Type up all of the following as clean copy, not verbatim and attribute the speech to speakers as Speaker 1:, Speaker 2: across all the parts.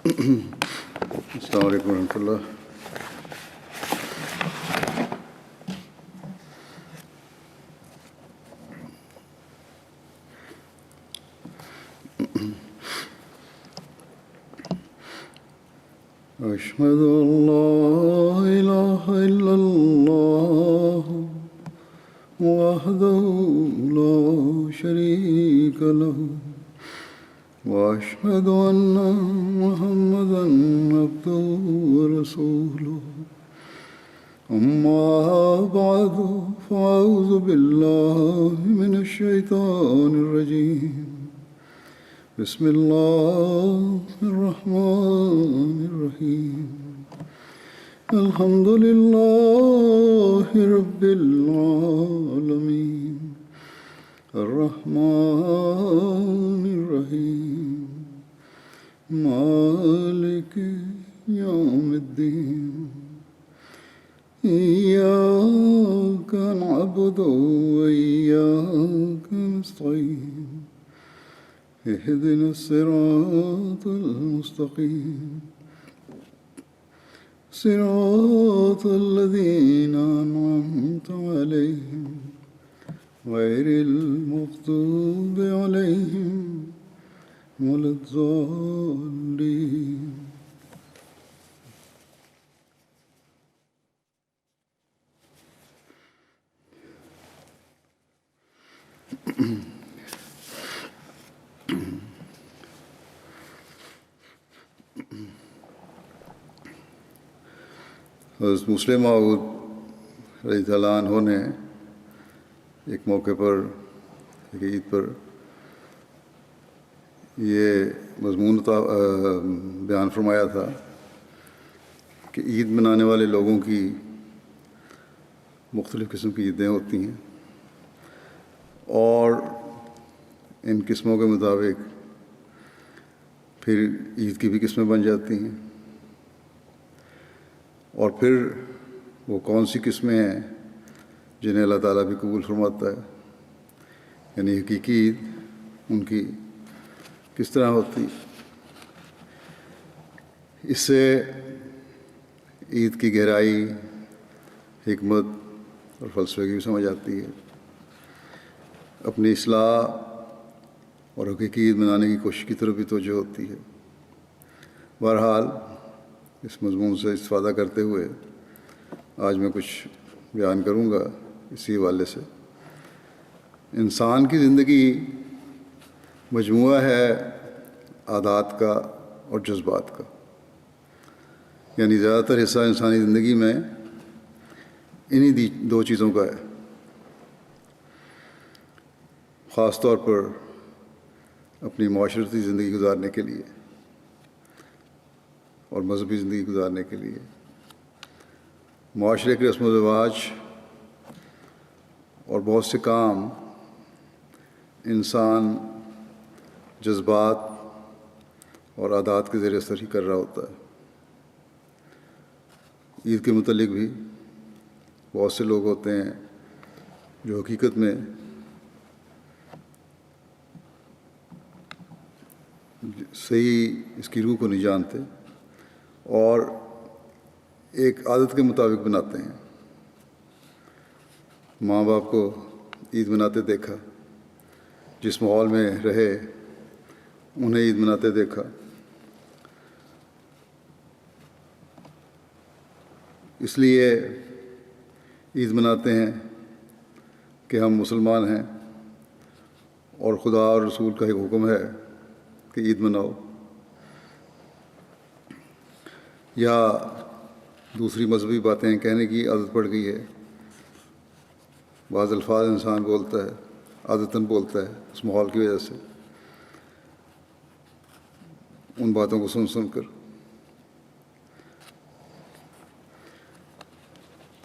Speaker 1: السلام علیکم ورحمۃ اللہ۔ أشهد أن لا إله إلا الله وحده لا شريك له وأشهد أن محمدًا عبده ورسوله أما بعد فأعوذ بالله من الشيطان الرجيم بسم الله الرحمن الرحيم الحمد لله رب العالمين الرحمن الرحيم مالك يوم الدين إياك نعبد وإياك نستعين اهدنا الصراط المستقيم صراط الذين أنعمت عليهم غير المغضوب عليهم ولا الضالين۔ حضرت مسلم موعود رضی اللہ عنہ نے ایک موقع پر ایک عید پر یہ مضمون بیان فرمایا تھا کہ عید منانے والے لوگوں کی مختلف قسم کی عیدیں ہوتی ہیں اور ان قسموں کے مطابق پھر عید کی بھی قسمیں بن جاتی ہیں، اور پھر وہ کون سی قسمیں ہیں جنہیں اللہ تعالیٰ بھی قبول فرماتا ہے، یعنی حقیقی عید ان کی کس طرح ہوتی۔ اس سے عید کی گہرائی، حکمت اور فلسفے کی بھی سمجھ آتی ہے، اپنی اصلاح اور حقیقی عید منانے کی کوشش کی طرف بھی توجہ ہوتی ہے۔ بہرحال اس مضمون سے استفادہ کرتے ہوئے آج میں کچھ بیان کروں گا اسی حوالے سے۔ انسان کی زندگی مجموعہ ہے عادات کا اور جذبات کا، یعنی زیادہ تر حصہ انسانی زندگی میں انہی دو چیزوں کا ہے، خاص طور پر اپنی معاشرتی زندگی گزارنے کے لیے اور مذہبی زندگی گزارنے کے لیے۔ معاشرے کے رسم و رواج اور بہت سے کام انسان جذبات اور عادات کے ذریعے اثر ہی کر رہا ہوتا ہے۔ عید کے متعلق بھی بہت سے لوگ ہوتے ہیں جو حقیقت میں صحیح اس کی روح کو نہیں جانتے اور ایک عادت کے مطابق بناتے ہیں۔ ماں باپ کو عید مناتے دیکھا، جس ماحول میں رہے انہیں عید مناتے دیکھا، اس لیے عید مناتے ہیں کہ ہم مسلمان ہیں اور خدا اور رسول کا ایک حکم ہے کہ عید مناؤ، یا دوسری مذہبی باتیں کہنے کی عادت پڑ گئی ہے۔ بعض الفاظ انسان بولتا ہے، عادتاً بولتا ہے اس ماحول کی وجہ سے، ان باتوں کو سن کر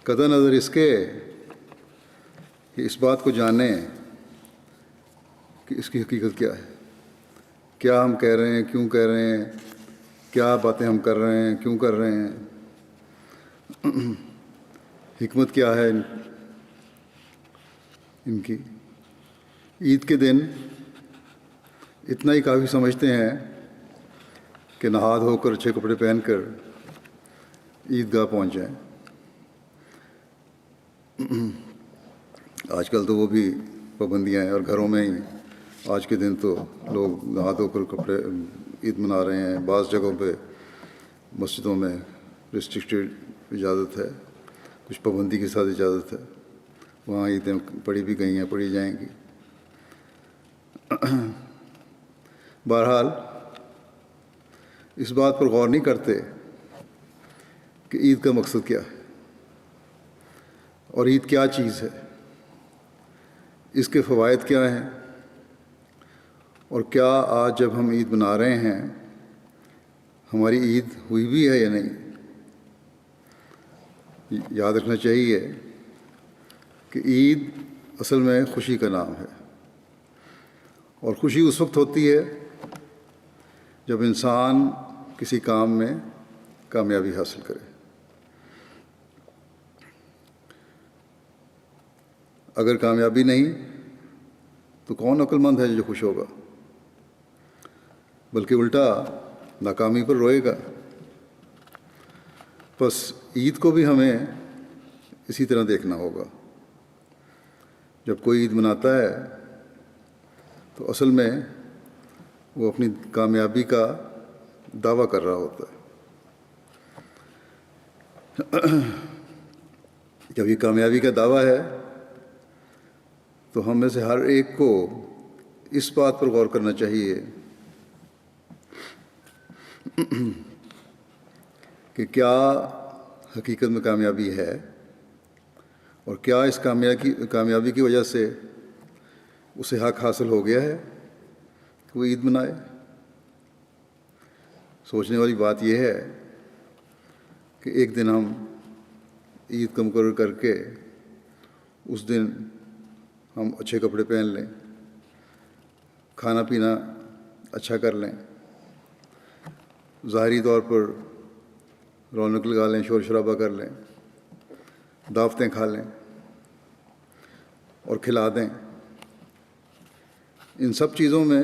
Speaker 1: قطع نظر اس کے کہ اس بات کو جانیں کہ اس کی حقیقت کیا ہے، کیا ہم کہہ رہے ہیں، کیوں کہہ رہے ہیں، کیا باتیں ہم کر رہے ہیں، کیوں کر رہے ہیں، حکمت کیا ہے ان کی۔ عید کے دن اتنا ہی کافی سمجھتے ہیں کہ نہا دھو کر اچھے کپڑے پہن کر عیدگاہ پہنچ جائیں۔ آج کل تو وہ بھی پابندیاں ہیں، اور گھروں میں ہی آج کے دن تو لوگ نہا دھو کر کپڑے عید منا رہے ہیں۔ بعض جگہوں پہ مسجدوں میں ریسٹرکٹیڈ اجازت ہے، کچھ پابندی کے ساتھ اجازت ہے، وہاں عیدیں پڑھی بھی گئی ہیں، پڑھی جائیں گی۔ بہرحال اس بات پر غور نہیں کرتے کہ عید کا مقصد کیا ہے اور عید کیا چیز ہے، اس کے فوائد کیا ہیں، اور کیا آج جب ہم عید منا رہے ہیں ہماری عید ہوئی بھی ہے یا نہیں۔ یاد رکھنا چاہیے کہ عید اصل میں خوشی کا نام ہے، اور خوشی اس وقت ہوتی ہے جب انسان کسی کام میں کامیابی حاصل کرے۔ اگر کامیابی نہیں تو کون عقل مند ہے جو خوش ہوگا، بلکہ الٹا ناکامی پر روئے گا۔ بس عید کو بھی ہمیں اسی طرح دیکھنا ہوگا۔ جب کوئی عید مناتا ہے تو اصل میں وہ اپنی کامیابی کا دعویٰ کر رہا ہوتا ہے۔ جب یہ کامیابی کا دعویٰ ہے تو ہم میں سے ہر ایک کو اس بات پر غور کرنا چاہیے کہ کیا حقیقت میں کامیابی ہے، اور کیا اس کامیابی کی وجہ سے اسے حق حاصل ہو گیا ہے کہ وہ عید منائے۔ سوچنے والی بات یہ ہے کہ ایک دن ہم عید کا مقرر کر کے اس دن ہم اچھے کپڑے پہن لیں، کھانا پینا اچھا کر لیں، ظاہری طور پر رونق لگا لیں، شور شرابہ کر لیں، دعوتیں کھا لیں اور کھلا دیں۔ ان سب چیزوں میں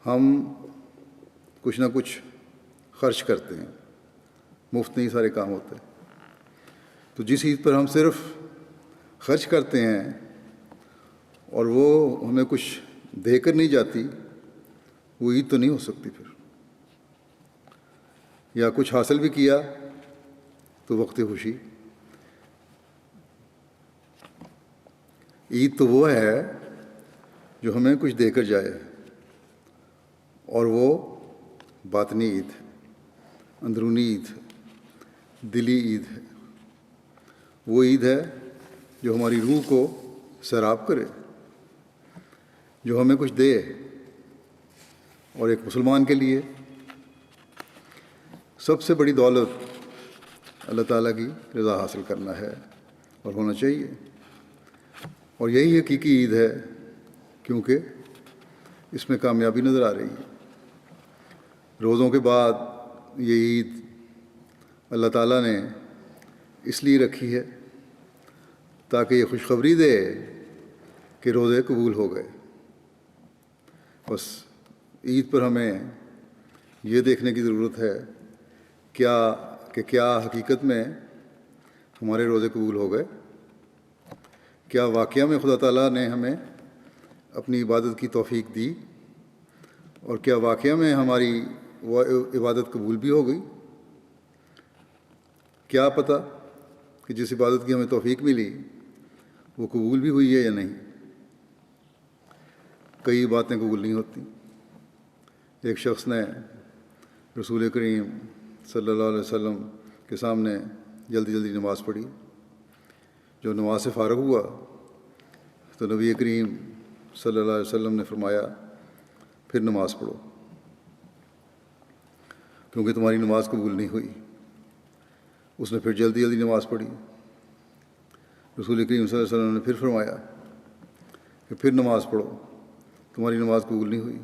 Speaker 1: ہم کچھ نہ کچھ خرچ کرتے ہیں، مفت نہیں سارے کام ہوتے۔ تو جس عید پر ہم صرف خرچ کرتے ہیں اور وہ ہمیں کچھ دے کر نہیں جاتی، وہ عید تو نہیں ہو سکتی پھر۔ یا کچھ حاصل بھی کیا تو وقت خوشی۔ عید تو وہ ہے جو ہمیں کچھ دے کر جائے، اور وہ باطنی عید ہے، اندرونی عید ہے، دلی عید ہے۔ وہ عید ہے جو ہماری روح کو سیراب کرے، جو ہمیں کچھ دے۔ اور ایک مسلمان کے لیے سب سے بڑی دولت اللہ تعالیٰ کی رضا حاصل کرنا ہے، اور ہونا چاہیے۔ اور یہی حقیقی عید ہے، کیونکہ اس میں کامیابی نظر آ رہی ہے۔ روزوں کے بعد یہ عید اللہ تعالیٰ نے اس لیے رکھی ہے تاکہ یہ خوشخبری دے کہ روزے قبول ہو گئے۔ بس عید پر ہمیں یہ دیکھنے کی ضرورت ہے کہ کیا حقیقت میں ہمارے روزے قبول ہو گئے، کیا واقعہ میں خدا تعالیٰ نے ہمیں اپنی عبادت کی توفیق دی، اور کیا واقعہ میں ہماری وہ عبادت قبول بھی ہو گئی۔ کیا پتہ کہ جس عبادت کی ہمیں توفیق ملی وہ قبول بھی ہوئی ہے یا نہیں۔ کئی باتیں قبول نہیں ہوتی۔ ایک شخص نے رسول کریم صلی اللہ علیہ وسلم کے سامنے جلدی جلدی نماز پڑھی۔ جب نماز سے فارغ ہوا تو نبی کریم صلی اللہ علیہ وسلم نے فرمایا، پھر نماز پڑھو، کیونکہ تمہاری نماز قبول نہیں ہوئی۔ اس نے پھر جلدی جلدی نماز پڑھی۔ رسول کریم صلی اللہ علیہ وسلم نے پھر فرمایا کہ پھر نماز پڑھو، تمہاری نماز قبول نہیں ہوئی۔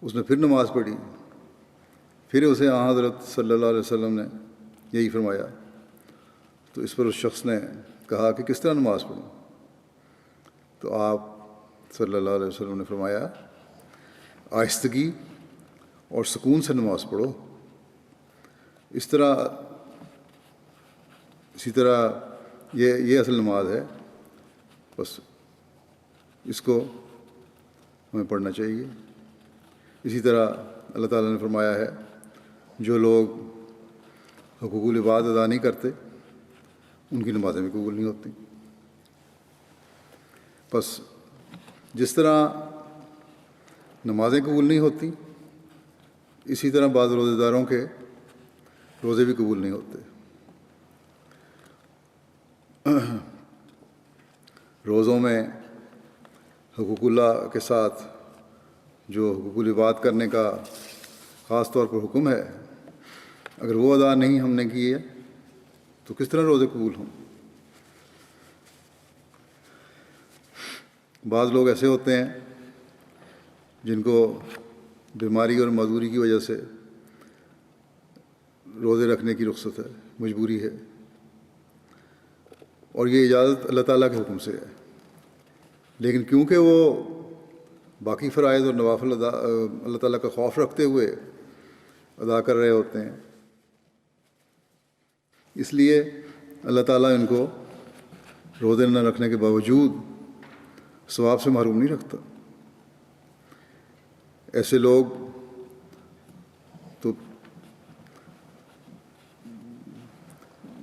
Speaker 1: اس نے پھر نماز پڑھی، پھر اسے حضرت صلی اللہ علیہ وسلم نے یہی فرمایا۔ تو اس پر اس شخص نے کہا کہ کس طرح نماز پڑھوں؟ تو آپ صلی اللہ علیہ وسلم نے فرمایا، آہستگی اور سکون سے نماز پڑھو. اسی طرح یہ اصل نماز ہے. بس اس کو ہمیں پڑھنا چاہیے. اسی طرح اللہ تعالیٰ نے فرمایا ہے جو لوگ حقوق العباد ادا نہیں کرتے ان کی نمازیں بھی قبول نہیں ہوتی. بس جس طرح نمازیں قبول نہیں ہوتی اسی طرح بعض روزے داروں کے روزے بھی قبول نہیں ہوتے. روزوں میں حقوق اللہ کے ساتھ جو حقوق العباد کرنے کا خاص طور پر حکم ہے، اگر وہ ادا نہیں ہم نے کیے تو کس طرح روزے قبول ہوں؟ بعض لوگ ایسے ہوتے ہیں جن کو بیماری اور معذوری کی وجہ سے روزے رکھنے کی رخصت ہے، مجبوری ہے، اور یہ اجازت اللہ تعالیٰ کے حکم سے ہے. لیکن کیونکہ وہ باقی فرائض اور نوافل اللہ تعالیٰ کا خوف رکھتے ہوئے ادا کر رہے ہوتے ہیں، اس لیے اللہ تعالیٰ ان کو روزے نہ رکھنے کے باوجود ثواب سے محروم نہیں رکھتا. ایسے لوگ تو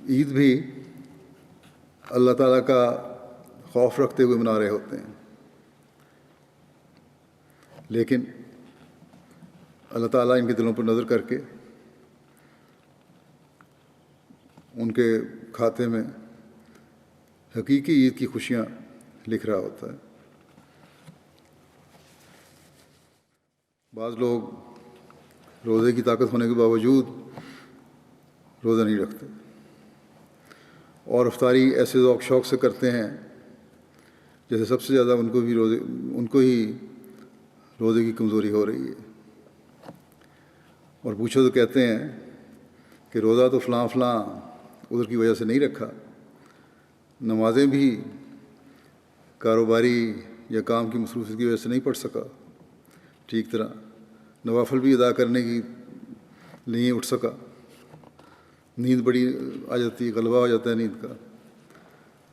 Speaker 1: عید بھی اللہ تعالیٰ کا خوف رکھتے ہوئے منا رہے ہوتے ہیں، لیکن اللہ تعالیٰ ان کے دلوں پر نظر کر کے ان کے کھاتے میں حقیقی عید کی خوشیاں لکھ رہا ہوتا ہے. بعض لوگ روزے کی طاقت ہونے کے باوجود روزہ نہیں رکھتے اور افطاری ایسے ذوق شوق سے کرتے ہیں جیسے سب سے زیادہ ان کو ہی روزے کی کمزوری ہو رہی ہے. اور پوچھو تو کہتے ہیں کہ روزہ تو فلاں عذر کی وجہ سے نہیں رکھا، نمازیں بھی کاروباری یا کام کی مصروفیت کی وجہ سے نہیں پڑھ سکا، ٹھیک طرح نوافل بھی ادا کرنے کی نہیں اٹھ سکا، نیند بڑی آ جاتی، غلبہ ہو جاتا ہے نیند کا،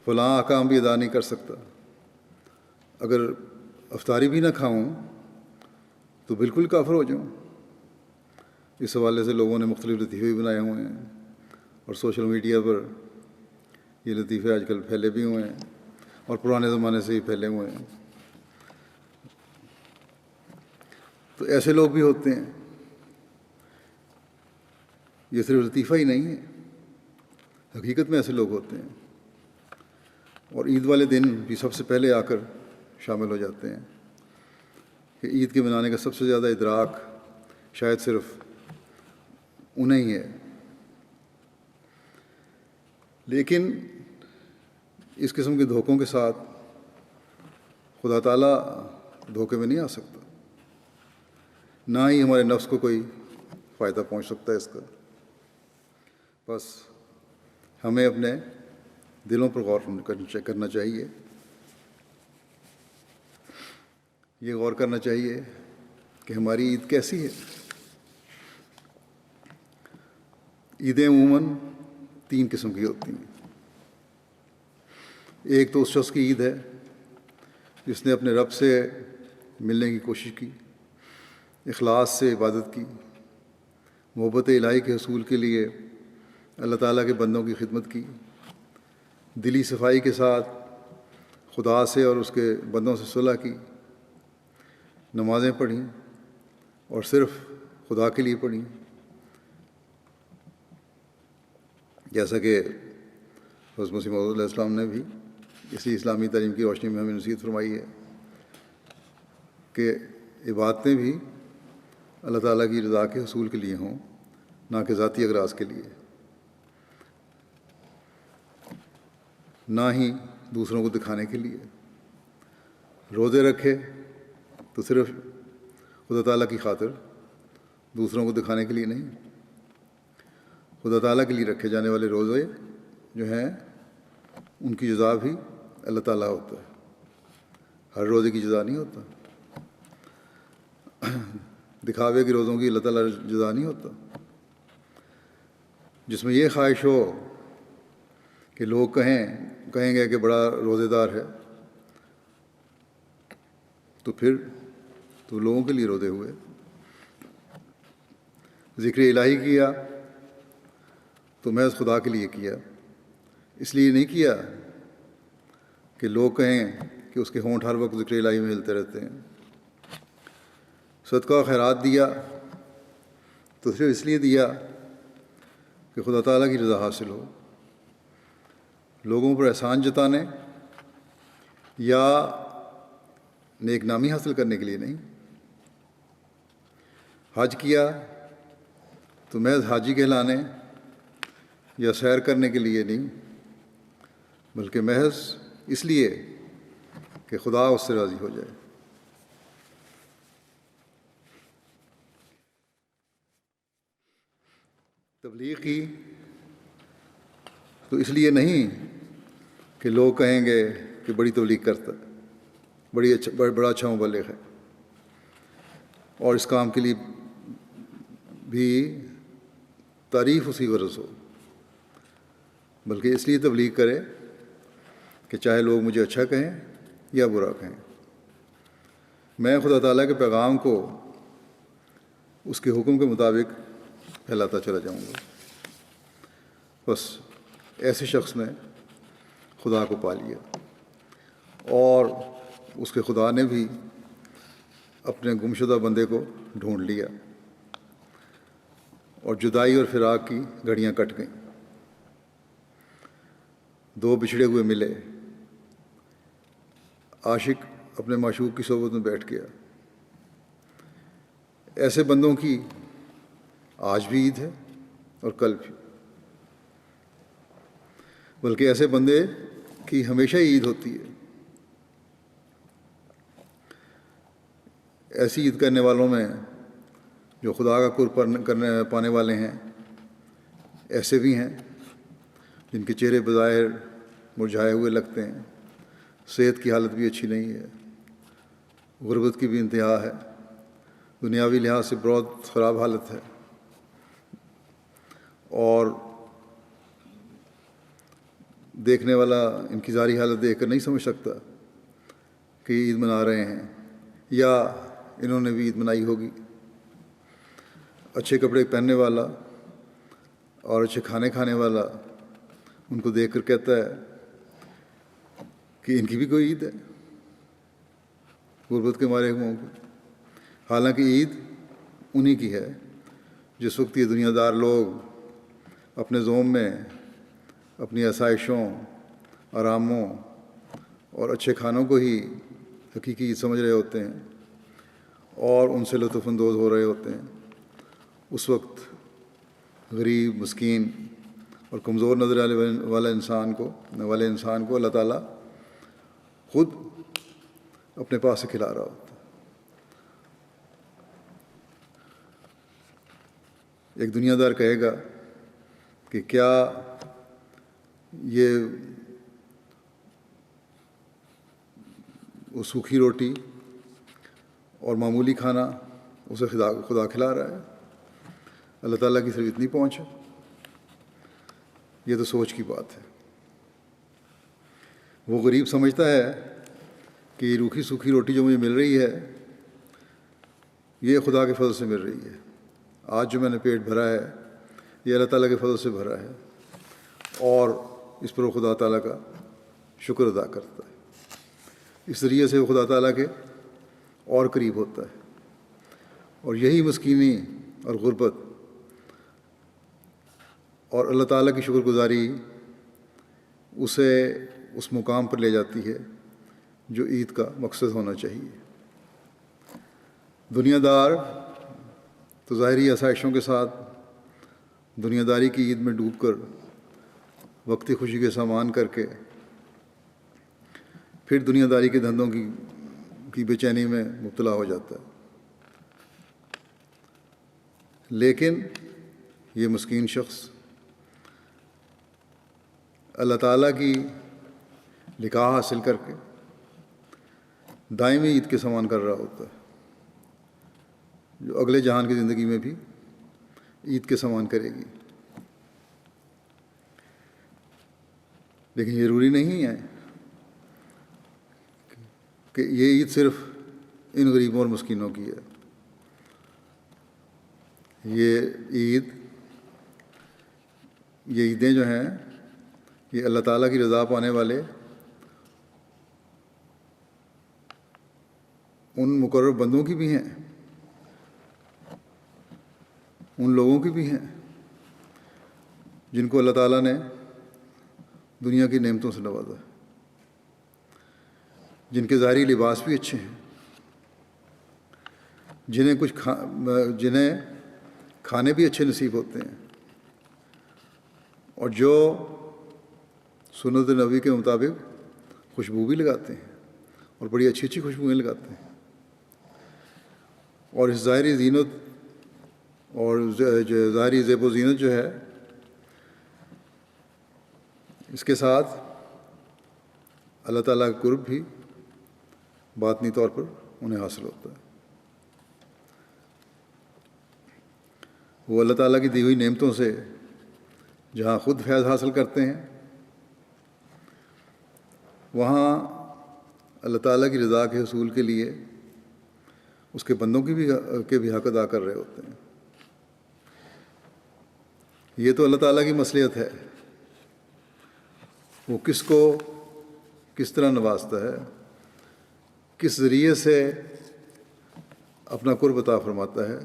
Speaker 1: فلاں احکام بھی ادا نہیں کر سکتا. اگر افطاری بھی نہ کھاؤں تو بالکل کافر ہو جاؤں. اس حوالے سے لوگوں نے مختلف لطیفے بھی بنائے ہوئے ہیں اور سوشل میڈیا پر یہ لطیفے آج کل پھیلے بھی ہوئے ہیں اور پرانے زمانے سے ہی پھیلے ہوئے ہیں. تو ایسے لوگ بھی ہوتے ہیں. یہ صرف لطیفہ ہی نہیں ہے، حقیقت میں ایسے لوگ ہوتے ہیں اور عید والے دن بھی سب سے پہلے آ کر شامل ہو جاتے ہیں کہ عید کے منانے کا سب سے زیادہ ادراک شاید صرف انہیں ہی ہے. لیکن اس قسم کے دھوکوں کے ساتھ خدا تعالیٰ دھوکے میں نہیں آ سکتا، نہ ہی ہمارے نفس کو کوئی فائدہ پہنچ سکتا ہے اس کا. بس ہمیں اپنے دلوں پر غور کرنا چاہیے. یہ غور کرنا چاہیے کہ ہماری عید کیسی ہے. عیدیں عموماً 3 قسم کی ہوتی ہیں. ایک تو اس شخص کی عید ہے جس نے اپنے رب سے ملنے کی کوشش کی، اخلاص سے عبادت کی، محبت الہی کے حصول کے لیے اللہ تعالیٰ کے بندوں کی خدمت کی، دلی صفائی کے ساتھ خدا سے اور اس کے بندوں سے صلح کی، نمازیں پڑھیں اور صرف خدا کے لیے پڑھیں، جیسا کہ حضرت مسیح موعود علیہ السلام نے بھی اسی اسلامی تعلیم کی روشنی میں ہمیں نصیحت فرمائی ہے کہ عبادتیں بھی اللہ تعالیٰ کی رضا کے حصول کے لیے ہوں، نہ کہ ذاتی اغراض کے لیے، نہ ہی دوسروں کو دکھانے کے لیے. روزے رکھے تو صرف خدا تعالیٰ کی خاطر، دوسروں کو دکھانے کے لیے نہیں. خدا تعالیٰ کے لیے رکھے جانے والے روزے جو ہیں ان کی جزا بھی اللہ تعالیٰ ہوتا ہے، ہر روزے کی جزا نہیں ہوتا. دکھاوے کے روزوں کی اللہ تعالیٰ جزا نہیں ہوتا. جس میں یہ خواہش ہو کہ لوگ کہیں گے کہ بڑا روزے دار ہے، تو پھر تو لوگوں کے لیے روزے ہوئے. ذکر الہی کیا تو محض خدا کے لیے کیا، اس لیے نہیں کیا کہ لوگ کہیں کہ اس کے ہونٹ ہر وقت ذکر الہی میں ہلتے رہتے ہیں. صدقہ و خیرات دیا تو صرف اس لیے دیا کہ خدا تعالیٰ کی رضا حاصل ہو، لوگوں پر احسان جتانے یا نیک نامی حاصل کرنے کے لیے نہیں. حج کیا تو محض حاجی کہلانے یا سیر کرنے کے لیے نہیں، بلکہ محض اس لیے کہ خدا اس سے راضی ہو جائے. تبلیغ کی تو اس لیے نہیں کہ لوگ کہیں گے کہ بڑی تبلیغ کرتا ہے، بڑا اچھا مبلغ ہے، اور اس کام کے لیے بھی تعریف اسی غرض ہو، بلکہ اس لیے تبلیغ کرے کہ چاہے لوگ مجھے اچھا کہیں یا برا کہیں، میں خدا تعالیٰ کے پیغام کو اس کے حکم کے مطابق پھیلاتا چلا جاؤں گا. بس ایسے شخص نے خدا کو پا لیا، اور اس کے خدا نے بھی اپنے گمشدہ بندے کو ڈھونڈ لیا، اور جدائی اور فراق کی گھڑیاں کٹ گئیں. دو بچھڑے ہوئے ملے، عاشق اپنے معشوق کی صحبت میں بیٹھ گیا. ایسے بندوں کی آج بھی عید ہے اور کل بھی، بلکہ ایسے بندے کی ہمیشہ ہی عید ہوتی ہے. ایسی عید کرنے والوں میں جو خدا کا قرب پانے والے ہیں، ایسے بھی ہیں جن کے چہرے بظاہر مرجھائے ہوئے لگتے ہیں، صحت کی حالت بھی اچھی نہیں ہے، غربت کی بھی انتہا ہے، دنیاوی لحاظ سے بہت خراب حالت ہے، اور دیکھنے والا ان کی ظاہری حالت دیکھ کر نہیں سمجھ سکتا کہ عید منا رہے ہیں یا انہوں نے بھی عید منائی ہوگی. اچھے کپڑے پہننے والا اور اچھے کھانے والا ان کو دیکھ کر کہتا ہے کہ ان کی بھی کوئی عید ہے، غربت کے مارے ہوئوں کی. حالانکہ عید انہی کی ہے جس وقت یہ دنیا دار لوگ اپنے زوم میں اپنی آسائشوں، آراموں اور اچھے کھانوں کو ہی حقیقی عید سمجھ رہے ہوتے ہیں اور ان سے لطف اندوز ہو رہے ہوتے ہیں. اس وقت غریب، مسکین اور کمزور نظر آنے والے انسان کو اللہ تعالیٰ خود اپنے پاس سے کھلا رہا ہوتا ہے. ایک دنیا دار کہے گا کہ کیا یہ وہ سوکھی روٹی اور معمولی کھانا اسے خدا کھلا رہا ہے؟ اللہ تعالیٰ کی صرف اتنی پہنچ ہے؟ یہ تو سوچ کی بات ہے. وہ غریب سمجھتا ہے کہ یہ روکھی سوکھی روٹی جو مجھے مل رہی ہے یہ خدا کے فضل سے مل رہی ہے. آج جو میں نے پیٹ بھرا ہے یہ اللہ تعالیٰ کے فضل سے بھرا ہے، اور اس پر وہ خدا تعالیٰ کا شکر ادا کرتا ہے. اس ذریعے سے وہ خدا تعالیٰ کے اور قریب ہوتا ہے، اور یہی مسکینی اور غربت اور اللہ تعالیٰ کی شکر گزاری اسے اس مقام پر لے جاتی ہے جو عید کا مقصد ہونا چاہیے. دنیا دار تو ظاہری آسائشوں کے ساتھ دنیا داری کی عید میں ڈوب کر وقتی خوشی کے سامان کر کے پھر دنیا داری کے دھندوں کی بے چینی میں مبتلا ہو جاتا ہے. لیکن یہ مسکین شخص اللہ تعالیٰ کی لقاح حاصل کر کے دائمی عید کے سامان کر رہا ہوتا ہے. جو اگلے جہان کی زندگی میں بھی عید کے سامان کرے گی. لیکن یہ ضروری نہیں ہے کہ یہ عید صرف ان غریبوں اور مسکینوں کی ہے. یہ عیدیں جو ہیں یہ اللہ تعالیٰ کی رضا پانے والے ان مقرر بندوں کی بھی ہیں، ان لوگوں کی بھی ہیں جن کو اللہ تعالیٰ نے دنیا کی نعمتوں سے نوازا، جن کے ظاہری لباس بھی اچھے ہیں، جنہیں کھانے بھی اچھے نصیب ہوتے ہیں، اور جو سنت نبی کے مطابق خوشبو بھی لگاتے ہیں اور بڑی اچھی اچھی خوشبوئیں لگاتے ہیں. اور اس ظاہری زینت اور ظاہری زیب و زینت جو ہے اس کے ساتھ اللہ تعالیٰ کا قرب بھی باطنی طور پر انہیں حاصل ہوتا ہے. وہ اللہ تعالیٰ کی دی ہوئی نعمتوں سے جہاں خود فیض حاصل کرتے ہیں، وہاں اللہ تعالیٰ کی رضا کے حصول کے لیے اس کے بندوں کے بھی حق ادا کر رہے ہوتے ہیں. یہ تو اللہ تعالیٰ کی مصلحت ہے، وہ کس کو کس طرح نوازتا ہے، کس ذریعے سے اپنا قرب عطا فرماتا ہے.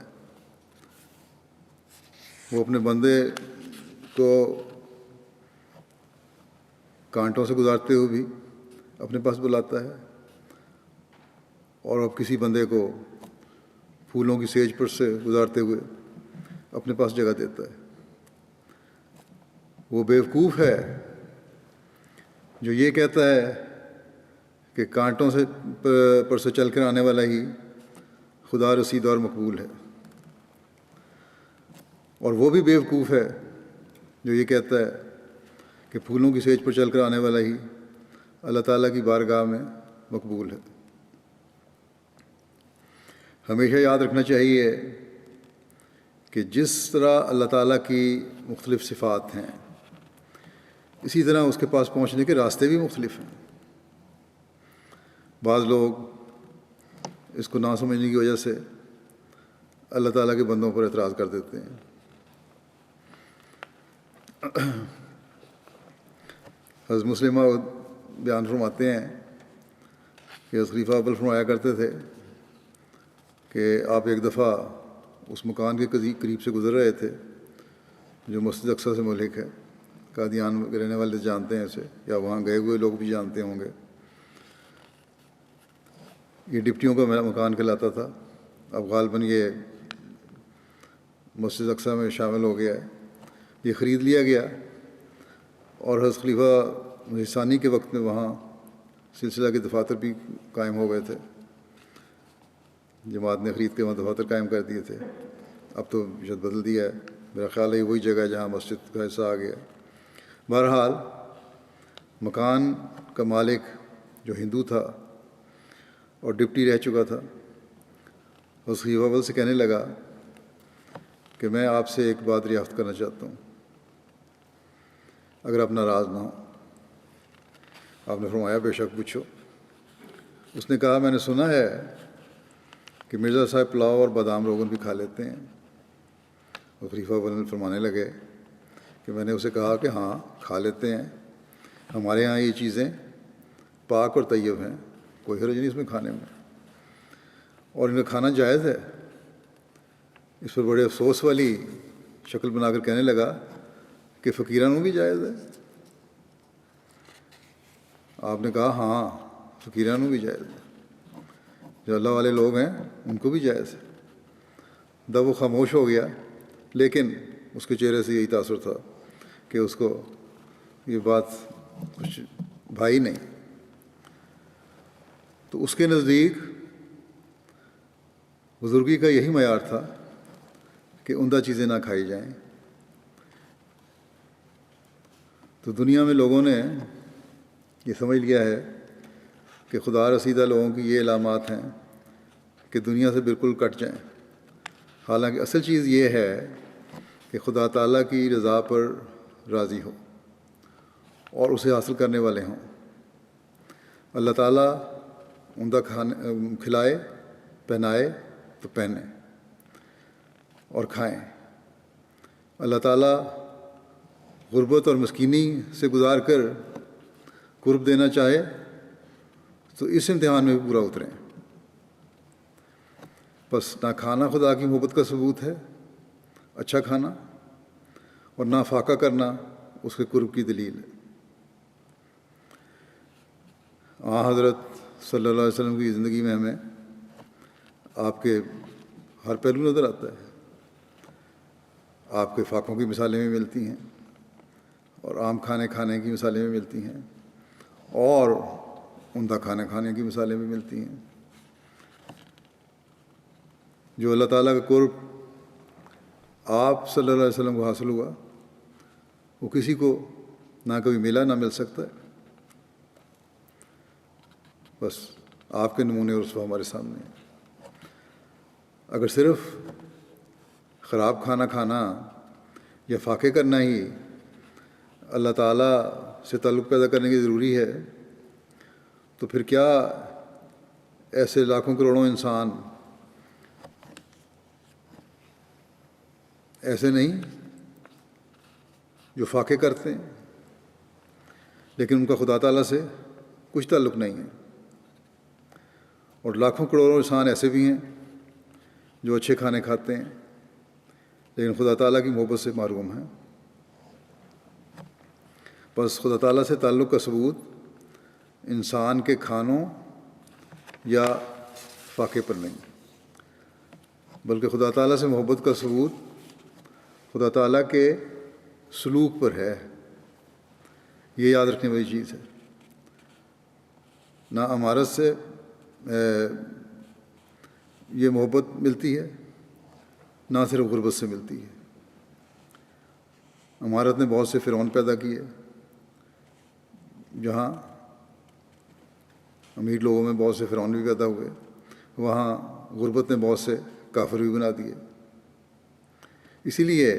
Speaker 1: وہ اپنے بندے کو کانٹوں سے گزارتے ہوئے بھی اپنے پاس بلاتا ہے، اور اب کسی بندے کو پھولوں کی سیج پر سے گزارتے ہوئے اپنے پاس جگہ دیتا ہے. وہ بیوقوف ہے جو یہ کہتا ہے کہ کانٹوں پر سے چل کر آنے والا ہی خدا رسید اور مقبول ہے، اور وہ بھی بیوقوف ہے جو یہ کہتا ہے کہ پھولوں کی سیج پر چل کر آنے والا ہی اللہ تعالیٰ کی بارگاہ میں مقبول ہے. ہمیشہ یاد رکھنا چاہیے کہ جس طرح اللہ تعالیٰ کی مختلف صفات ہیں، اسی طرح اس کے پاس پہنچنے کے راستے بھی مختلف ہیں. بعض لوگ اس کو نہ سمجھنے کی وجہ سے اللہ تعالیٰ کے بندوں پر اعتراض کر دیتے ہیں. حضرت مسلمہ بیان فرماتے ہیں کہ حضرت خلیفہ اول فرمایا کرتے تھے کہ آپ ایک دفعہ اس مکان کے قریب سے گزر رہے تھے جو مسجد اقصیٰ سے ملک ہے. قادیان میں رہنے والے جانتے ہیں اسے، یا وہاں گئے ہوئے لوگ بھی جانتے ہوں گے. یہ ڈپٹیوں کا مکان کہلاتا تھا. اب غالباً یہ مسجد اقصیٰ میں شامل ہو گیا ہے. یہ خرید لیا گیا، اور حضرت خلیفہ مسیح ثانی کے وقت میں وہاں سلسلہ کے دفاتر بھی قائم ہو گئے تھے. جماعت نے خرید کے وہاں دفاتر قائم کر دیے تھے. اب تو شاید بدل دیا ہے، میرا خیال ہے وہی جگہ ہے جہاں مسجد کا حصہ آ گیا. بہرحال مکان کا مالک جو ہندو تھا اور ڈپٹی رہ چکا تھا، اس خلیفہ اول سے کہنے لگا کہ میں آپ سے ایک بات دریافت کرنا چاہتا ہوں، اگر آپ ناراض نہ ہوں. آپ نے فرمایا بے شک پوچھو. اس نے کہا میں نے سنا ہے کہ مرزا صاحب پلاؤ اور بادام روغن بھی کھا لیتے ہیں. اور خلیفہ اول فرمانے لگے کہ میں نے اسے کہا کہ ہاں کھا لیتے ہیں، ہمارے ہاں یہ چیزیں پاک اور طیب ہیں، کوئی حرج نہیں اس میں کھانے میں، اور ان کا کھانا جائز ہے. اس پر بڑے افسوس والی شکل بنا کر کہنے لگا کہ فقیرانوں بھی جائز ہے. آپ نے کہا ہاں فقیرانوں بھی جائز ہے، جو اللہ والے لوگ ہیں ان کو بھی جائز ہے. وہ خاموش ہو گیا، لیکن اس کے چہرے سے یہی تاثر تھا کہ اس کو یہ بات کچھ بھائی نہیں. تو اس کے نزدیک بزرگی کا یہی معیار تھا کہ عمدہ چیزیں نہ کھائی جائیں. تو دنیا میں لوگوں نے یہ سمجھ لیا ہے کہ خدا رسیدہ لوگوں کی یہ علامات ہیں کہ دنیا سے بالکل کٹ جائیں حالانکہ اصل چیز یہ ہے کہ خدا تعالیٰ کی رضا پر راضی ہو اور اسے حاصل کرنے والے ہوں۔ اللہ تعالیٰ عمدہ کھلائے، پہنائے تو پہنیں اور کھائیں۔ اللہ تعالیٰ غربت اور مسکینی سے گزار کر قرب دینا چاہے تو اس امتحان میں بھی پورا اتریں۔ بس نہ کھانا خدا کی محبت کا ثبوت ہے، اچھا کھانا، اور نہ فاقہ کرنا اس کے قرب کی دلیل ہے۔ حضرت صلی اللہ علیہ وسلم کی زندگی میں ہمیں آپ کے ہر پہلو نظر آتا ہے۔ آپ کے فاقوں کی مثالیں بھی ملتی ہیں، اور عام کھانے کی مثالیں بھی ملتی ہیں، اور عمدہ کھانے کی مثالیں بھی ملتی ہیں۔ جو اللہ تعالیٰ کا قرب آپ صلی اللہ علیہ وسلم کو حاصل ہوا، وہ کسی کو نہ کبھی ملا نہ مل سکتا ہے۔ بس آپ کے نمونے اور رسوا ہمارے سامنے ہیں۔ اگر صرف خراب کھانا کھانا یا فاقے کرنا ہی اللہ تعالیٰ سے تعلق پیدا کرنے کی ضروری ہے، تو پھر کیا ایسے لاکھوں کروڑوں انسان ایسے نہیں جو فاقے کرتے ہیں لیکن ان کا خدا تعالیٰ سے کچھ تعلق نہیں ہے؟ اور لاکھوں کروڑوں انسان ایسے بھی ہیں جو اچھے کھانے کھاتے ہیں لیکن خدا تعالیٰ کی محبت سے محروم ہیں۔ بس خدا تعالیٰ سے تعلق کا ثبوت انسان کے کھانوں یا فاقے پر نہیں، بلکہ خدا تعالیٰ سے محبت کا ثبوت خدا تعالیٰ کے سلوک پر ہے۔ یہ یاد رکھنے والی چیز ہے۔ نہ امارت سے یہ محبت ملتی ہے، نہ صرف غربت سے ملتی ہے۔ امارت نے بہت سے فرعون پیدا کیے، جہاں امیر لوگوں میں بہت سے فرعون بھی پیدا ہوئے، وہاں غربت نے بہت سے کافر بھی بنا دیے۔ اسی لیے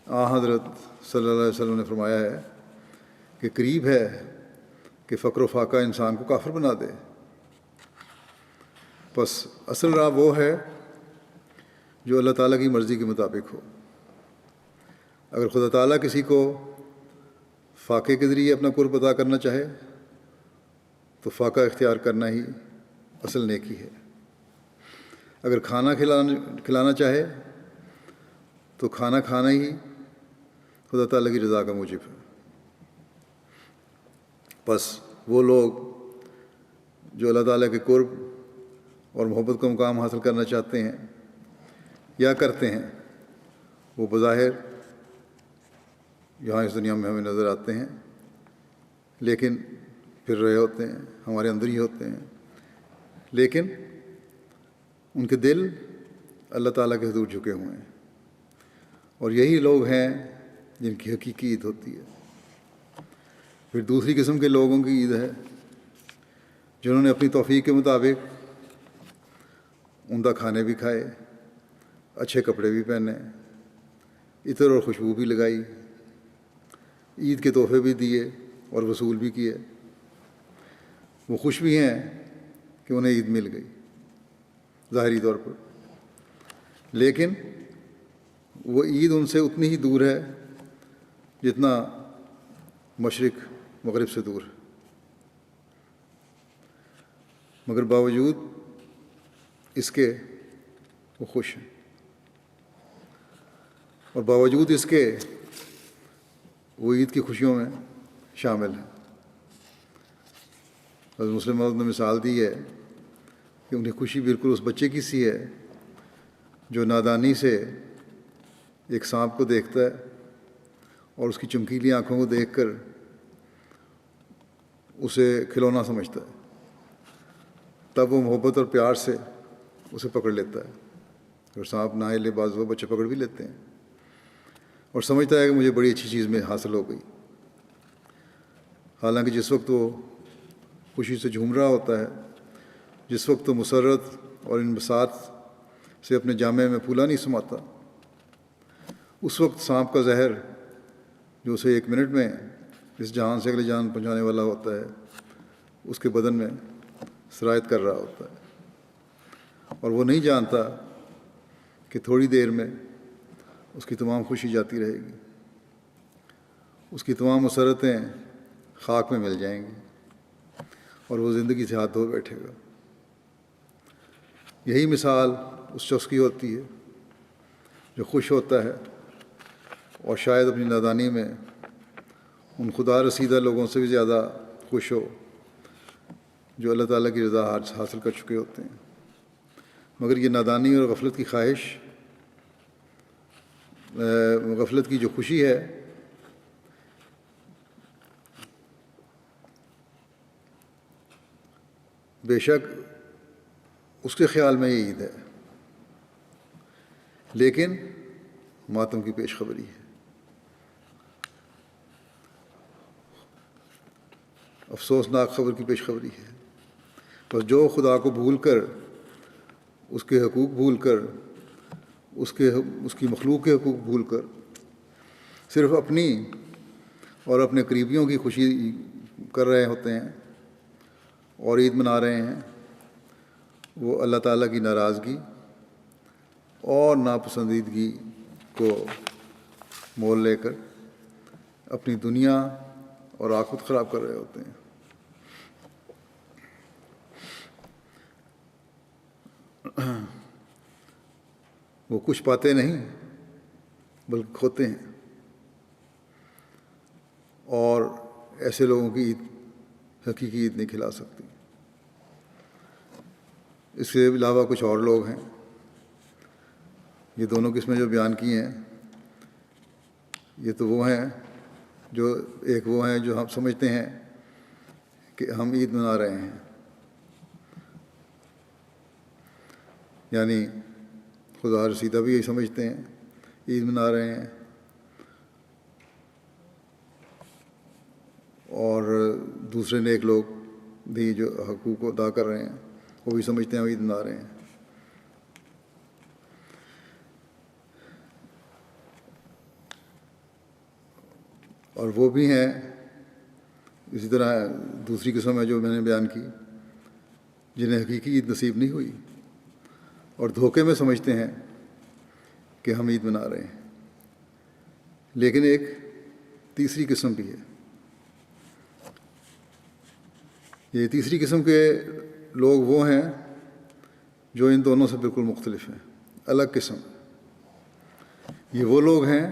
Speaker 1: حضرت صلی اللہ علیہ وسلم نے فرمایا ہے کہ قریب ہے کہ فقر و فاقہ انسان کو کافر بنا دے۔ بس اصل راہ وہ ہے جو اللہ تعالیٰ کی مرضی کے مطابق ہو۔ اگر خدا تعالیٰ کسی کو فاقے کے ذریعے اپنا قرب عطا کرنا چاہے تو فاقہ اختیار کرنا ہی اصل نیکی ہے۔ اگر کھانا کھلانا چاہے تو کھانا کھانا ہی خدا تعالیٰ کی رضا کا موجب ہے۔ بس وہ لوگ جو اللہ تعالیٰ کے قرب اور محبت کا مقام حاصل کرنا چاہتے ہیں یا کرتے ہیں، وہ بظاہر یہاں اس دنیا میں ہمیں نظر آتے ہیں لیکن پھر رہے ہوتے ہیں، ہمارے اندر ہی ہوتے ہیں، لیکن ان کے دل اللہ تعالیٰ کے حضور جھکے ہوئے ہیں۔ اور یہی لوگ ہیں جن کی حقیقی عید ہوتی ہے۔ پھر دوسری قسم کے لوگوں کی عید ہے جنہوں نے اپنی توفیق کے مطابق عمدہ کھانے بھی کھائے، اچھے کپڑے بھی پہنے، عطر اور خوشبو بھی لگائی، عید کے تحفے بھی دیے اور وصول بھی کیے۔ وہ خوش بھی ہیں کہ انہیں عید مل گئی ظاہری طور پر، لیکن وہ عید ان سے اتنی ہی دور ہے جتنا مشرق مغرب سے دور ہے۔ مگر باوجود اس کے وہ خوش ہیں، اور باوجود اس کے وہ عید کی خوشیوں میں شامل ہیں۔ حضرت مسلم موعود نے مثال دی ہے کہ انہیں خوشی بالکل اس بچے کی سی ہے جو نادانی سے ایک سانپ کو دیکھتا ہے اور اس کی چمکیلی آنکھوں کو دیکھ کر اسے کھلونا سمجھتا ہے، تب وہ محبت اور پیار سے اسے پکڑ لیتا ہے۔ اور سانپ نہ ہلے بعض وہ بچے پکڑ بھی لیتے ہیں اور سمجھتا ہے کہ مجھے بڑی اچھی چیز میں حاصل ہو گئی، حالانکہ جس وقت وہ خوشی سے جھوم رہا ہوتا ہے، جس وقت وہ مسرت اور انبساط سے اپنے جامے میں پھولا نہیں سماتا، اس وقت سانپ کا زہر جو اسے 1 منٹ میں اس جہان سے اگلے جہان پہنچانے والا ہوتا ہے، اس کے بدن میں سرایت کر رہا ہوتا ہے، اور وہ نہیں جانتا کہ تھوڑی دیر میں اس کی تمام خوشی جاتی رہے گی، اس کی تمام مسرتیں خاک میں مل جائیں گی اور وہ زندگی سے ہاتھ دھو بیٹھے گا۔ یہی مثال اس شخص کی ہوتی ہے جو خوش ہوتا ہے اور شاید اپنی نادانی میں ان خدا رسیدہ لوگوں سے بھی زیادہ خوش ہو جو اللہ تعالیٰ کی رضا حاصل کر چکے ہوتے ہیں، مگر یہ نادانی اور غفلت کی خواہش، غفلت کی جو خوشی ہے، بے شک اس کے خیال میں یہ عید ہے، لیکن ماتم کی پیش خبری ہے، افسوسناک خبر کی پیش خبری ہے۔ بس جو خدا کو بھول کر، اس کے حقوق بھول کر، اس کی مخلوق کے حقوق بھول کر صرف اپنی اور اپنے قریبیوں کی خوشی کر رہے ہوتے ہیں اور عید منا رہے ہیں، وہ اللہ تعالیٰ کی ناراضگی اور ناپسندیدگی کو مول لے کر اپنی دنیا اور آخرت خراب کر رہے ہوتے ہیں۔ وہ کچھ پاتے نہیں بلکہ کھوتے ہیں، اور ایسے لوگوں کی عید حقیقی عید نہیں کھلا سکتی۔ اس کے علاوہ کچھ اور لوگ ہیں، یہ دونوں قسمیں جو بیان کی ہیں، یہ تو وہ ہیں جو ایک وہ ہیں جو ہم سمجھتے ہیں کہ ہم عید منا رہے ہیں، یعنی خدا رسیدہ بھی یہی سمجھتے ہیں عید منا رہے ہیں، اور دوسرے نیک لوگ بھی جو حقوق کو ادا کر رہے ہیں وہ بھی سمجھتے ہیں ہم عید منا رہے ہیں۔ اور وہ بھی ہیں اسی طرح دوسری قسم ہے جو میں نے بیان کی، جنہیں حقیقی عید نصیب نہیں ہوئی اور دھوکے میں سمجھتے ہیں کہ ہم عید منا رہے ہیں۔ لیکن ایک تیسری قسم بھی ہے، یہ تیسری قسم کے لوگ وہ ہیں جو ان دونوں سے بالکل مختلف ہیں، الگ قسم۔ یہ وہ لوگ ہیں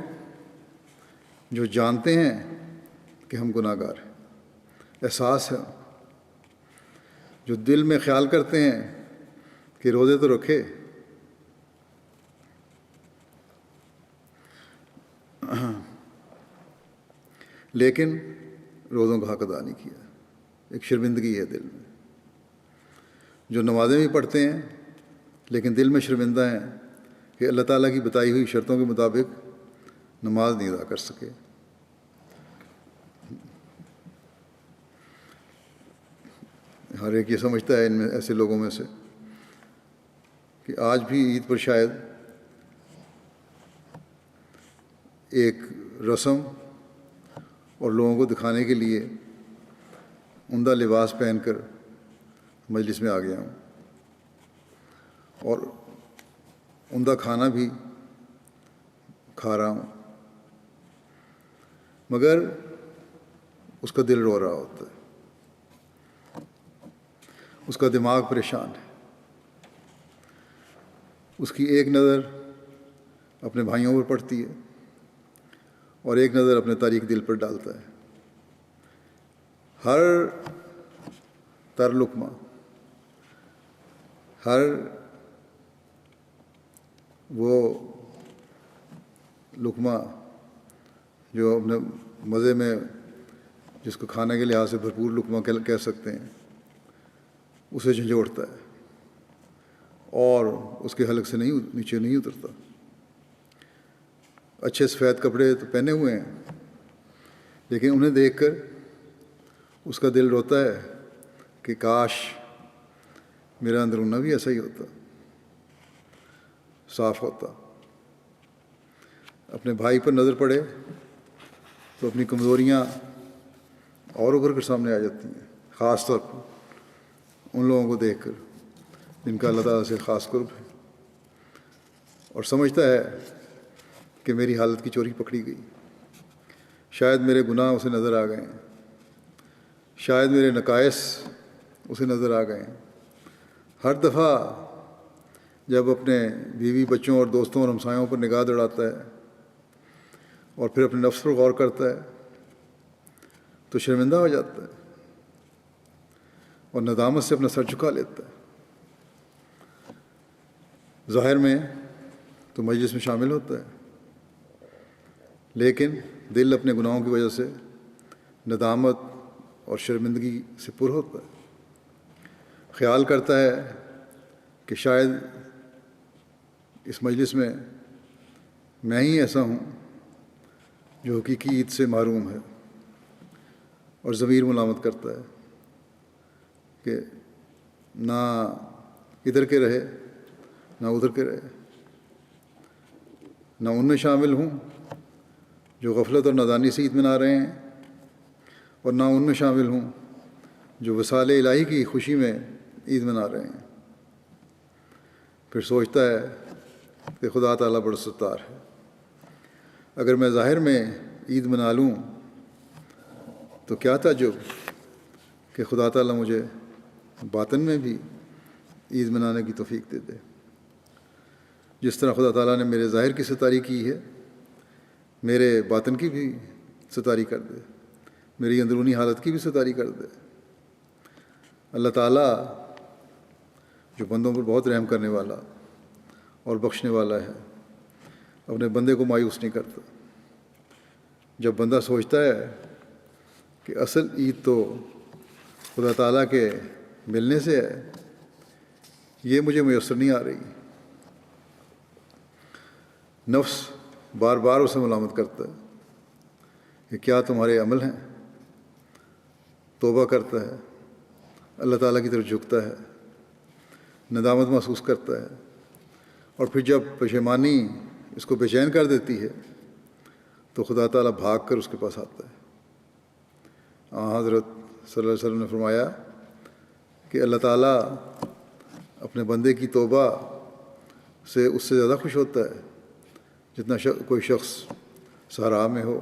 Speaker 1: جو جانتے ہیں کہ ہم گناہ گار ہیں، احساس ہے، جو دل میں خیال کرتے ہیں کہ روزے تو رکھے، لیکن روزوں کا حق ادا نہیں کیا، ایک شرمندگی ہے دل میں۔ جو نمازیں بھی پڑھتے ہیں لیکن دل میں شرمندہ ہیں کہ اللہ تعالیٰ کی بتائی ہوئی شرطوں کے مطابق نماز نہیں ادا کر سکے۔ ہر ایک یہ سمجھتا ہے ان میں ایسے لوگوں میں سے کہ آج بھی عید پر شاید ایک رسم اور لوگوں کو دکھانے کے لیے عمدہ لباس پہن کر مجلس میں آ گیا ہوں، اور عمدہ کھانا بھی کھا رہا ہوں، مگر اس کا دل رو رہا ہوتا ہے، اس کا دماغ پریشان ہے، اس کی ایک نظر اپنے بھائیوں پر پڑتی ہے اور ایک نظر اپنے تاریک دل پر ڈالتا ہے۔ ہر تر لقمہ، ہر وہ لقمہ جو اپنے مزے میں، جس کو کھانے کے لحاظ سے بھرپور لقمہ کہہ سکتے ہیں، اسے جھنجھوڑتا ہے اور اس کے حلق سے نیچے نہیں اترتا۔ اچھے سفید کپڑے تو پہنے ہوئے ہیں، لیکن انہیں دیکھ کر اس کا دل روتا ہے کہ کاش میرا اندرونہ بھی ایسا ہی ہوتا۔ صاف ہوتا۔ اپنے بھائی پر نظر پڑے تو اپنی کمزوریاں اور ابھر کر سامنے آ جاتی ہیں، خاص طور پر ان لوگوں کو دیکھ کر جن کا اللہ تعالیٰ سے خاص قرب ہے، اور سمجھتا ہے کہ میری حالت کی چوری پکڑی گئی، شاید میرے گناہ اسے نظر آ گئے ہیں، شاید میرے نقائص اسے نظر آ گئے ہیں۔ ہر دفعہ جب اپنے بیوی بچوں اور دوستوں اور ہمسایوں پر نگاہ دوڑاتا ہے اور پھر اپنے نفس پر غور کرتا ہے تو شرمندہ ہو جاتا ہے اور ندامت سے اپنا سر جھکا لیتا ہے۔ ظاہر میں تو مجلس میں شامل ہوتا ہے، لیکن دل اپنے گناہوں کی وجہ سے ندامت اور شرمندگی سے پر ہوتا ہے۔ خیال کرتا ہے کہ شاید اس مجلس میں میں ہی ایسا ہوں جو حقیقی عید سے محروم ہے، اور ضمیر ملامت کرتا ہے کہ نہ ادھر کے رہے نہ ادھر کے رہے، نہ ان میں شامل ہوں جو غفلت اور نادانی سے عید منا رہے ہیں، اور نہ ان میں شامل ہوں جو وصال الہی کی خوشی میں عید منا رہے ہیں۔ پھر سوچتا ہے کہ خدا تعالیٰ بڑا ستار ہے، اگر میں ظاہر میں عید منا لوں تو کیا تعجب کہ خدا تعالیٰ مجھے باطن میں بھی عید منانے کی توفیق دے دے۔ جس طرح خدا تعالیٰ نے میرے ظاہر کی ستاری کی ہے، میرے باطن کی بھی ستاری کر دے، میری اندرونی حالت کی بھی ستاری کر دے۔ اللہ تعالیٰ جو بندوں پر بہت رحم کرنے والا اور بخشنے والا ہے، اپنے بندے کو مایوس نہیں کرتا۔ جب بندہ سوچتا ہے کہ اصل عید تو خدا تعالیٰ کے ملنے سے ہے، یہ مجھے میسر نہیں آ رہی، نفس بار بار اسے ملامت کرتا ہے کہ کیا تمہارے عمل ہیں، توبہ کرتا ہے، اللہ تعالیٰ کی طرف جھکتا ہے، ندامت محسوس کرتا ہے، اور پھر جب پشیمانی اس کو بے چین کر دیتی ہے تو خدا تعالیٰ بھاگ کر اس کے پاس آتا ہے۔ حضرت صلی اللہ علیہ وسلم نے فرمایا کہ اللہ تعالیٰ اپنے بندے کی توبہ سے اس سے زیادہ خوش ہوتا ہے جتنا کوئی شخص صحرا میں ہو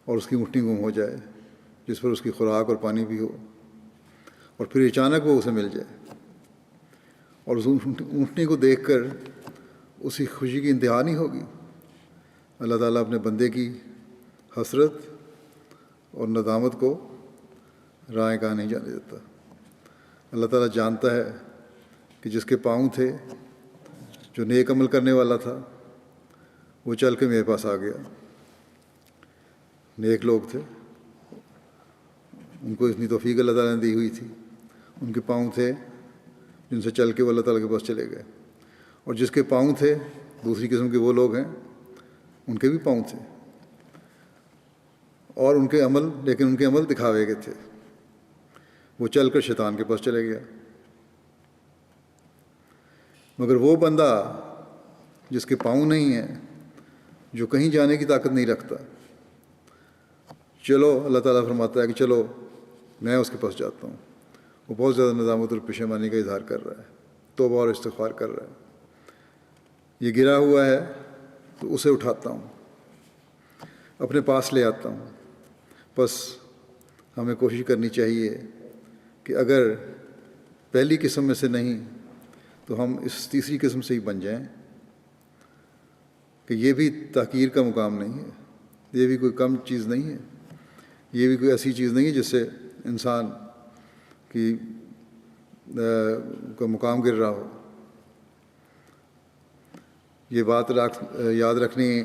Speaker 1: اور اس کی اونٹنی گم ہو جائے جس پر اس کی خوراک اور پانی بھی ہو، اور پھر اچانک وہ اسے مل جائے، اور اس اونٹنی کو دیکھ کر اس کی خوشی کی انتہا نہیں ہوگی۔ اللہ تعالیٰ اپنے بندے کی حسرت اور ندامت کو رائے کہاں نہیں جانے دیتا۔ اللہ تعالیٰ جانتا ہے کہ جس کے پاؤں تھے، جو نیک عمل کرنے والا تھا، وہ چل کے میرے پاس آ گیا۔ نیک لوگ تھے، ان کو اتنی توفیق اللہ تعالیٰ نے دی ہوئی تھی، ان کے پاؤں تھے جن سے چل کے وہ اللہ تعالیٰ کے پاس چلے گئے، اور جس کے پاؤں تھے دوسری قسم کے وہ لوگ ہیں، ان کے بھی پاؤں تھے، اور ان کے عمل، لیکن ان کے عمل دکھاوے کے تھے، وہ چل کر شیطان کے پاس چلے گیا۔ مگر وہ بندہ جس کے پاؤں نہیں ہیں، جو کہیں جانے کی طاقت نہیں رکھتا، چلو اللہ تعالیٰ فرماتا ہے کہ چلو میں اس کے پاس جاتا ہوں، وہ بہت زیادہ ندامت اور پشیمانی کا اظہار کر رہا ہے، توبہ اور استغفار کر رہا ہے، یہ گرا ہوا ہے تو اسے اٹھاتا ہوں، اپنے پاس لے آتا ہوں۔ بس ہمیں کوشش کرنی چاہیے کہ اگر پہلی قسم میں سے نہیں تو ہم اس تیسری قسم سے ہی بن جائیں کہ یہ بھی تحقیر کا مقام نہیں ہے، یہ بھی کوئی کم چیز نہیں ہے، یہ بھی کوئی ایسی چیز نہیں ہے جس سے انسان کی کا مقام گر رہا ہو۔ یہ بات یاد رکھنی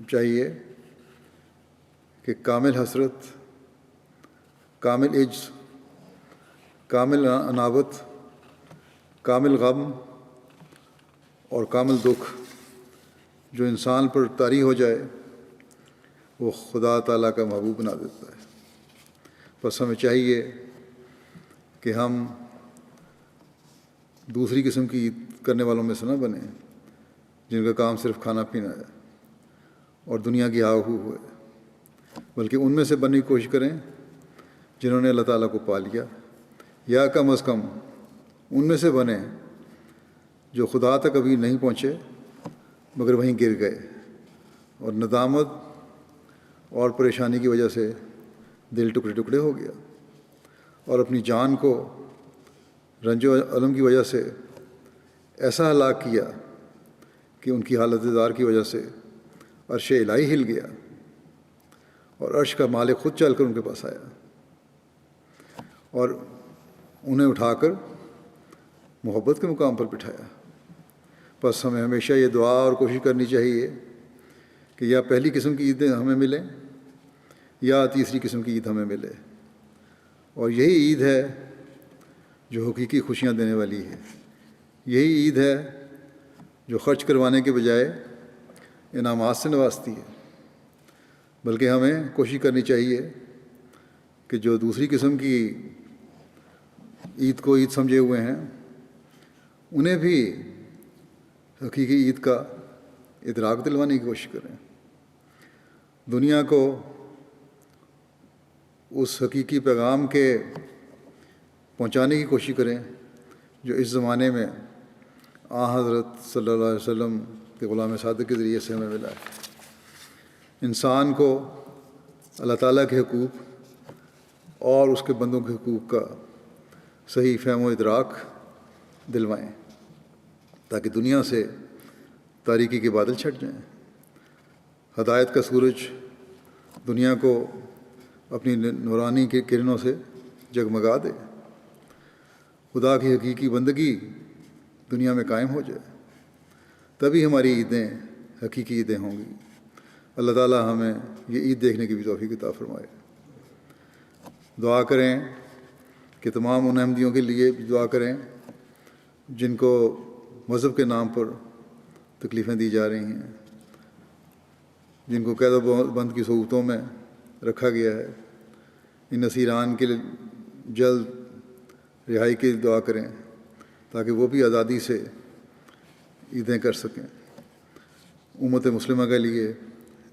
Speaker 1: چاہیے کہ کامل حسرت، کامل عجز، کامل انابت، کامل غم اور کامل دکھ جو انسان پر طاری ہو جائے وہ خدا تعالیٰ کا محبوب بنا دیتا ہے۔ بس ہمیں چاہیے کہ ہم دوسری قسم کی عید کرنے والوں میں سے نہ بنیں جن کا کام صرف کھانا پینا ہے اور دنیا کی ہاؤ ہو ہے، بلکہ ان میں سے بننے کی کوشش کریں جنہوں نے اللہ تعالیٰ کو پا لیا، یا کم از کم ان میں سے بنیں جو خدا تک ابھی نہیں پہنچے مگر وہیں گر گئے اور ندامت اور پریشانی کی وجہ سے دل ٹکڑے ٹکڑے ہو گیا، اور اپنی جان کو رنج و الم کی وجہ سے ایسا ہلاک کیا کہ ان کی حالت دار کی وجہ سے عرش الہی ہل گیا اور عرش کا مالک خود چل کر ان کے پاس آیا اور انہیں اٹھا کر محبت کے مقام پر بٹھایا۔ بس ہمیں ہمیشہ یہ دعا اور کوشش کرنی چاہیے کہ یا پہلی قسم کی عیدیں ہمیں ملیں یا تیسری قسم کی عید ہمیں ملے، اور یہی عید ہے جو حقیقی خوشیاں دینے والی ہے، یہی عید ہے جو خرچ کروانے کے بجائے انعامات سے نوازتی ہے۔ بلکہ ہمیں کوشش کرنی چاہیے کہ جو دوسری قسم کی عید کو عید سمجھے ہوئے ہیں انہیں بھی حقیقی عید کا ادراک دلوانے کی کوشش کریں، دنیا کو اس حقیقی پیغام کے پہنچانے کی کوشش کریں جو اس زمانے میں حضرت صلی اللہ علیہ وسلم کے غلام صادق کے ذریعے سے ہمیں ملا ہے۔ انسان کو اللہ تعالیٰ کے حقوق اور اس کے بندوں کے حقوق کا صحیح فہم و ادراک دلوائیں تاکہ دنیا سے تاریکی کے بادل چھٹ جائیں، ہدایت کا سورج دنیا کو اپنی نورانی کے کرنوں سے جگمگا دے، خدا کی حقیقی بندگی دنیا میں قائم ہو جائے، تبھی ہماری عیدیں حقیقی عیدیں ہوں گی۔ اللہ تعالیٰ ہمیں یہ عید دیکھنے کی بھی توفیق عطا فرمائے۔ دعا کریں کہ تمام ان احمدیوں کے لیے بھی دعا کریں جن کو مذہب کے نام پر تکلیفیں دی جا رہی ہیں، جن کو قید و بند کی صورتوں میں رکھا گیا ہے، ان اسیران کے جلد رہائی کی دعا کریں تاکہ وہ بھی آزادی سے عیدیں کر سکیں۔ امت مسلمہ کے لیے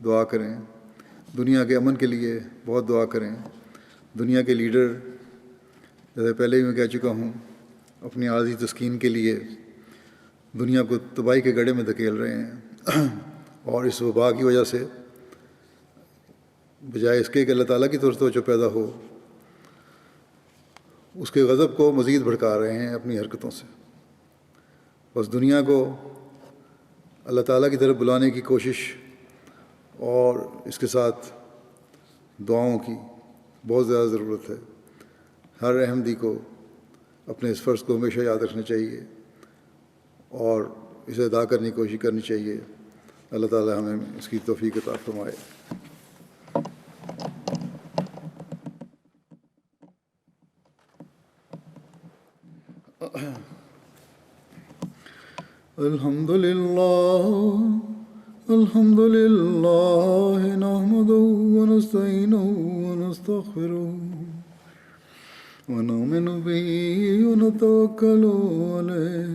Speaker 1: دعا کریں، دنیا کے امن کے لیے بہت دعا کریں۔ دنیا کے لیڈر جیسے پہلے ہی میں کہہ چکا ہوں اپنی عارضی تسکین کے لیے دنیا کو تباہی کے گڑھے میں دھکیل رہے ہیں، اور اس وبا کی وجہ سے بجائے اس کے کہ اللہ تعالیٰ کی طرف توجہ پیدا ہو، اس کے غضب کو مزید بھڑکا رہے ہیں اپنی حرکتوں سے۔ بس دنیا کو اللہ تعالیٰ کی طرف بلانے کی کوشش اور اس کے ساتھ دعاؤں کی بہت زیادہ ضرورت ہے۔ ہر احمدی کو اپنے اس فرض کو ہمیشہ یاد رکھنا چاہیے اور اسے ادا کرنے کی کوشش کرنی چاہیے۔ اللہ تعالیٰ ہمیں اس کی توفیق عطا فرمائے۔ الحمد للہ نحمده ونستعینه ونستغفره ونؤمن به ونتوکل علیہ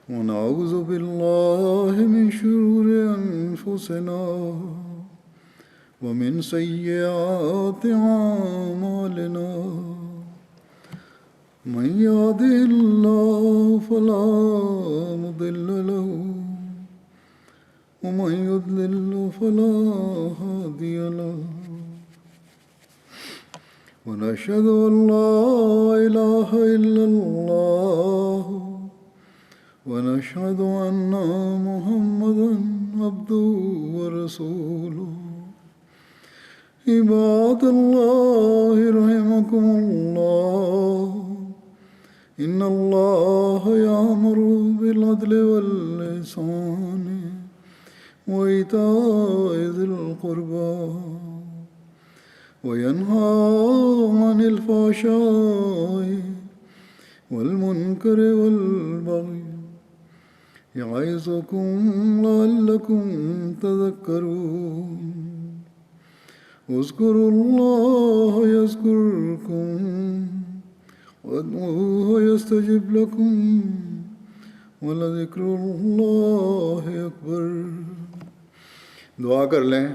Speaker 1: ونعوذ باللہ من شرور انفسنا ومن سیئات اعمالنا من يهده الله فلا مضل له ومن يضلل فلا هادي له ونشهد أن لا إله إلا الله ونشهد أن محمدا عبده ورسوله عباد الله رحمكم الله إن الله يأمر بالعدل والإحسان وإيتاء ذي القربى وينهى عن الفحشاء والمنكر والبغي يعظكم لعلكم تذكرون اذكروا الله يذكركم وادعوه يستجب لكم ولذكر اللہ اکبر. دعا کر لیں.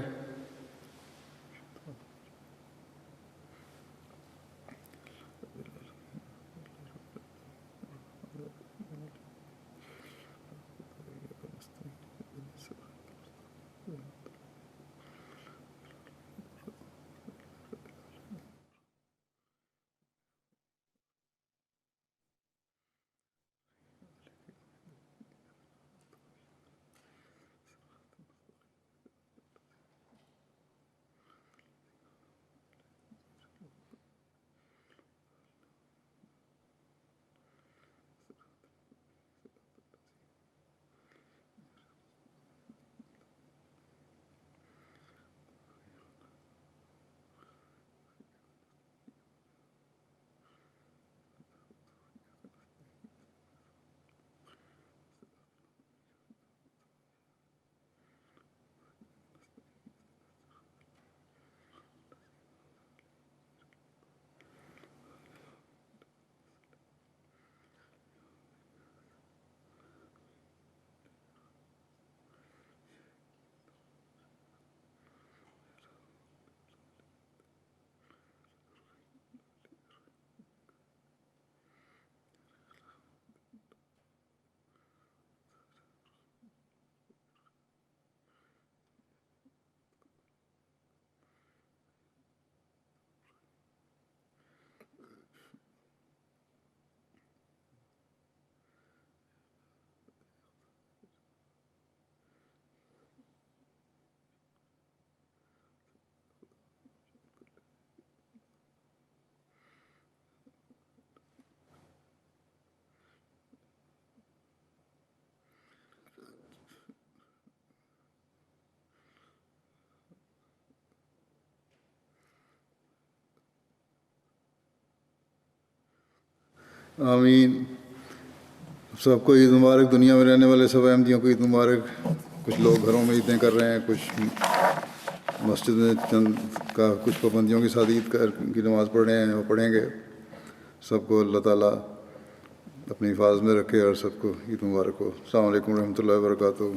Speaker 1: آمین. سب کو عید مبارک. دنیا میں رہنے والے سب احمدیوں کو عید مبارک. کچھ لوگ گھروں میں عیدیں کر رہے ہیں, کچھ مسجد میں کچھ پابندیوں کے ساتھ عید کی نماز پڑھ رہے ہیں اور پڑھیں گے. سب کو اللہ تعالیٰ اپنی حفاظت میں رکھے اور سب کو عید مبارک ہو. السلام علیکم ورحمۃ اللہ وبرکاتہ.